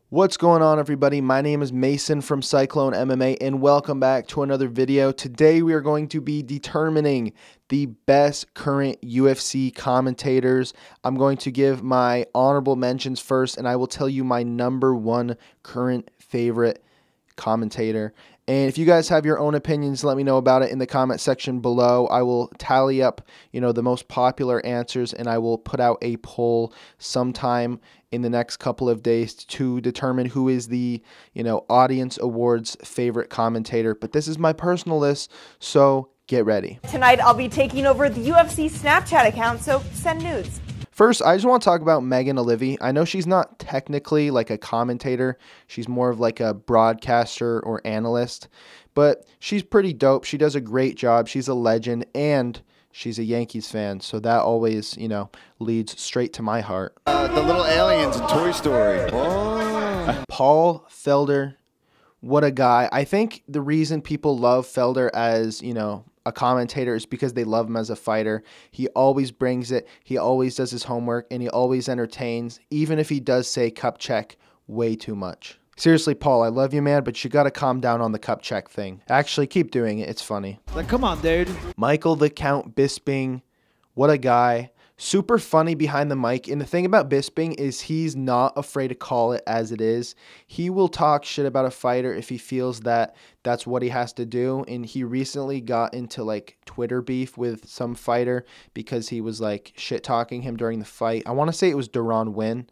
What's going on, everybody? My name is Mason from Cyclone MMA, and welcome back to another video. Today we are going to be determining the best current UFC commentators. I'm going to give my honorable mentions first, and I will tell you my number one current favorite commentator. And if you guys have your own opinions, let me know about it in the comment section below. I will tally up, the most popular answers, and I will put out a poll sometime in the next couple of days to determine who is the, audience awards favorite commentator. But this is my personal list, so get ready. Tonight, I'll be taking over the UFC Snapchat account, so send nudes. First, I just want to talk about Megan Olivi. I know she's not technically like a commentator. She's more of like a broadcaster or analyst, but she's pretty dope. She does a great job. She's a legend, and she's a Yankees fan, so that always, leads straight to my heart. The little aliens in Toy Story. Oh. Paul Felder, what a guy. I think the reason people love Felder as, a commentator is because they love him as a fighter. He always brings it. He always does his homework, and he always entertains, even if he does say cup check way too much. Seriously, Paul, I love you, man, but you got to calm down on the cup check thing. Actually, keep doing it. It's funny. Like, come on, dude. Michael the Count Bisping, what a guy. Super funny behind the mic. And the thing about Bisping is he's not afraid to call it as it is. He will talk shit about a fighter if he feels that that's what he has to do. And he recently got into like Twitter beef with some fighter because he was like shit talking him during the fight. I want to say it was Deron Winn.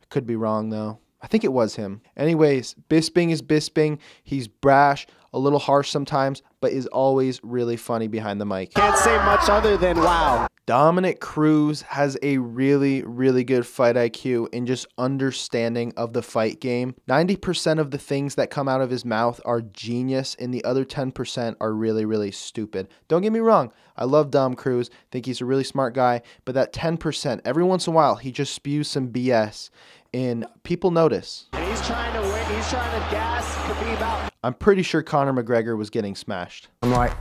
I could be wrong though. I think it was him. Anyways, Bisping is Bisping. He's brash, a little harsh sometimes, but is always really funny behind the mic. Can't say much other than wow. Dominic Cruz has a really, really good fight IQ and just understanding of the fight game. 90% of the things that come out of his mouth are genius, and the other 10% are really, really stupid. Don't get me wrong. I love Dom Cruz. Think he's a really smart guy, but that 10%, every once in a while, he just spews some BS, and people notice. And he's trying to win. He's trying to gas Khabib out. I'm pretty sure Conor McGregor was getting smashed. I'm like,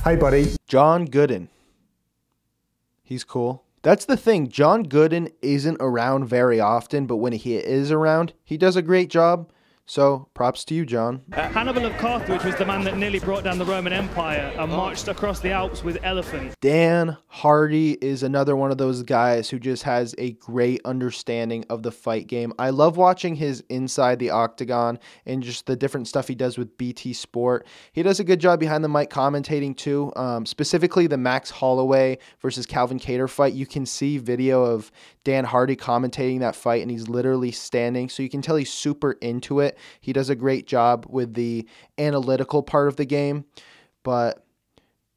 hey, buddy. John Gooden. He's cool. That's the thing. John Gooden isn't around very often, but when he is around, he does a great job. So, props to you, John. Hannibal of Carthage was the man that nearly brought down the Roman Empire and marched across the Alps with elephants. Dan Hardy is another one of those guys who just has a great understanding of the fight game. I love watching his Inside the Octagon and just the different stuff he does with BT Sport. He does a good job behind the mic commentating too. Specifically the Max Holloway versus Calvin Kattar fight. You can see video of Dan Hardy commentating that fight, and he's literally standing, so you can tell he's super into it. He does a great job with the analytical part of the game, but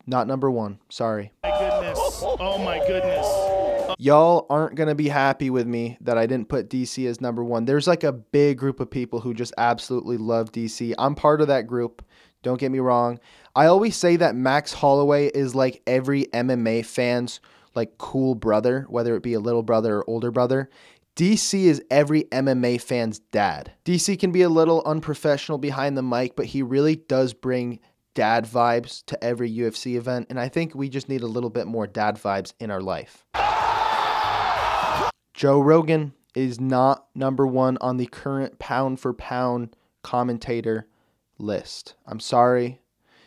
not number one. Sorry. My goodness. Oh my goodness. Y'all aren't going to be happy with me that I didn't put DC as number one. There's like a big group of people who just absolutely love DC. I'm part of that group. Don't get me wrong. I always say that Max Holloway is like every MMA fan's like cool brother, whether it be a little brother or older brother. DC is every MMA fan's dad. DC can be a little unprofessional behind the mic, but he really does bring dad vibes to every UFC event, and I think we just need a little bit more dad vibes in our life. Joe Rogan is not number one on the current pound-for-pound commentator list. I'm sorry.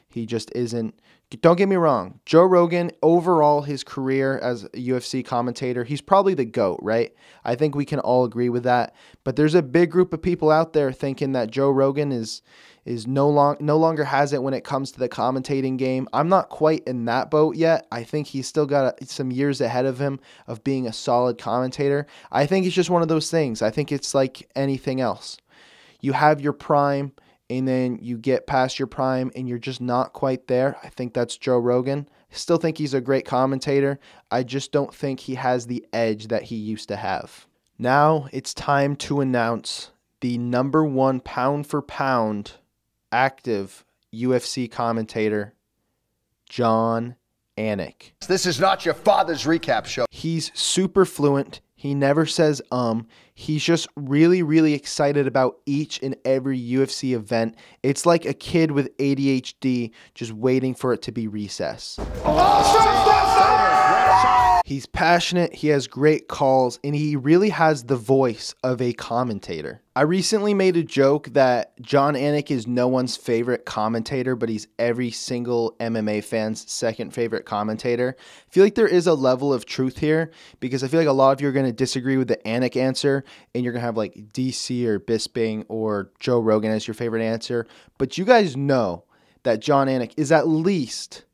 He just isn't. Don't get me wrong. Joe Rogan, overall, his career as a UFC commentator, he's probably the GOAT, right? I think we can all agree with that. But there's a big group of people out there thinking that Joe Rogan is no longer has it when it comes to the commentating game. I'm not quite in that boat yet. I think he's still got some years ahead of him of being a solid commentator. I think it's just one of those things. I think it's like anything else. You have your prime, and then you get past your prime and you're just not quite there. I think that's Joe Rogan. I still think he's a great commentator. I just don't think he has the edge that he used to have. Now it's time to announce the number one pound-for-pound active UFC commentator, John Anik. This is not your father's recap show. He's super fluent. He never says He's just really, really excited about each and every UFC event. It's like a kid with ADHD just waiting for it to be recess. He's passionate, he has great calls, and he really has the voice of a commentator. I recently made a joke that Jon Anik is no one's favorite commentator, but he's every single MMA fan's second favorite commentator. I feel like there is a level of truth here, because I feel like a lot of you are going to disagree with the Anik answer, and you're going to have like DC or Bisping or Joe Rogan as your favorite answer. But you guys know that Jon Anik is at least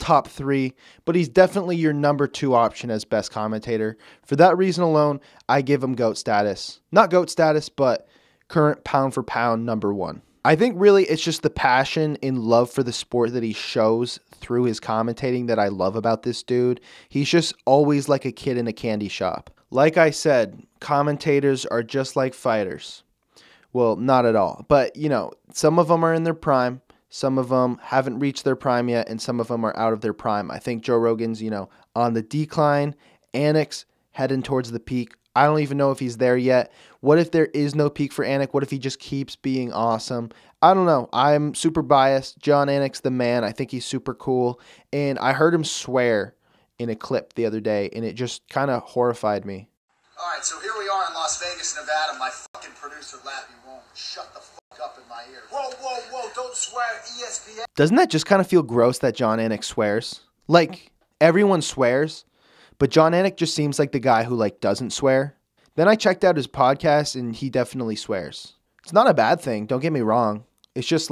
top 3, but he's definitely your number 2 option as best commentator. For that reason alone, I give him GOAT status. Not GOAT status, but current pound for pound number 1. I think really it's just the passion and love for the sport that he shows through his commentating that I love about this dude. He's just always like a kid in a candy shop. Like I said, commentators are just like fighters. Well, not at all. But, you know, some of them are in their prime. Some of them haven't reached their prime yet, and some of them are out of their prime. I think Joe Rogan's, on the decline. Anik's heading towards the peak. I don't even know if he's there yet. What if there is no peak for Anik? What if he just keeps being awesome? I don't know. I'm super biased. Jon Anik's the man. I think he's super cool. And I heard him swear in a clip the other day, and it just kind of horrified me. All right, so here we are in Las Vegas, Nevada. My fucking producer, Lappy, won't shut the fuck up in my ear. Whoa, don't swear, ESPN. Doesn't that just kind of feel gross that Jon Anik swears? Like, everyone swears, but Jon Anik just seems like the guy who, doesn't swear. Then I checked out his podcast, and he definitely swears. It's not a bad thing, don't get me wrong. It's just,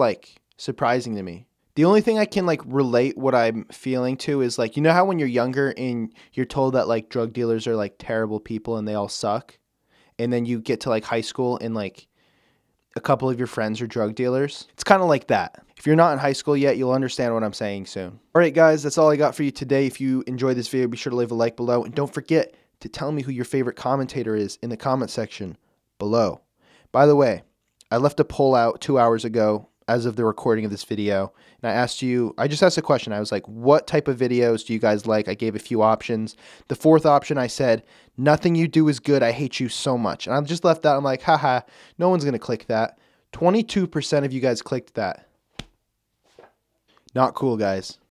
surprising to me. The only thing I can, relate what I'm feeling to is, you know how when you're younger and you're told that, drug dealers are, terrible people and they all suck? And then you get to, high school and, a couple of your friends are drug dealers? It's kind of like that. If you're not in high school yet, you'll understand what I'm saying soon. All right, guys, that's all I got for you today. If you enjoyed this video, be sure to leave a like below. And don't forget to tell me who your favorite commentator is in the comment section below. By the way, I left a poll out 2 hours ago as of the recording of this video. And I just asked a question. I was like, what type of videos do you guys like? I gave a few options. The 4th option, I said, nothing you do is good. I hate you so much. And I just left that. I'm like, haha, no one's going to click that. 22% of you guys clicked that. Not cool, guys.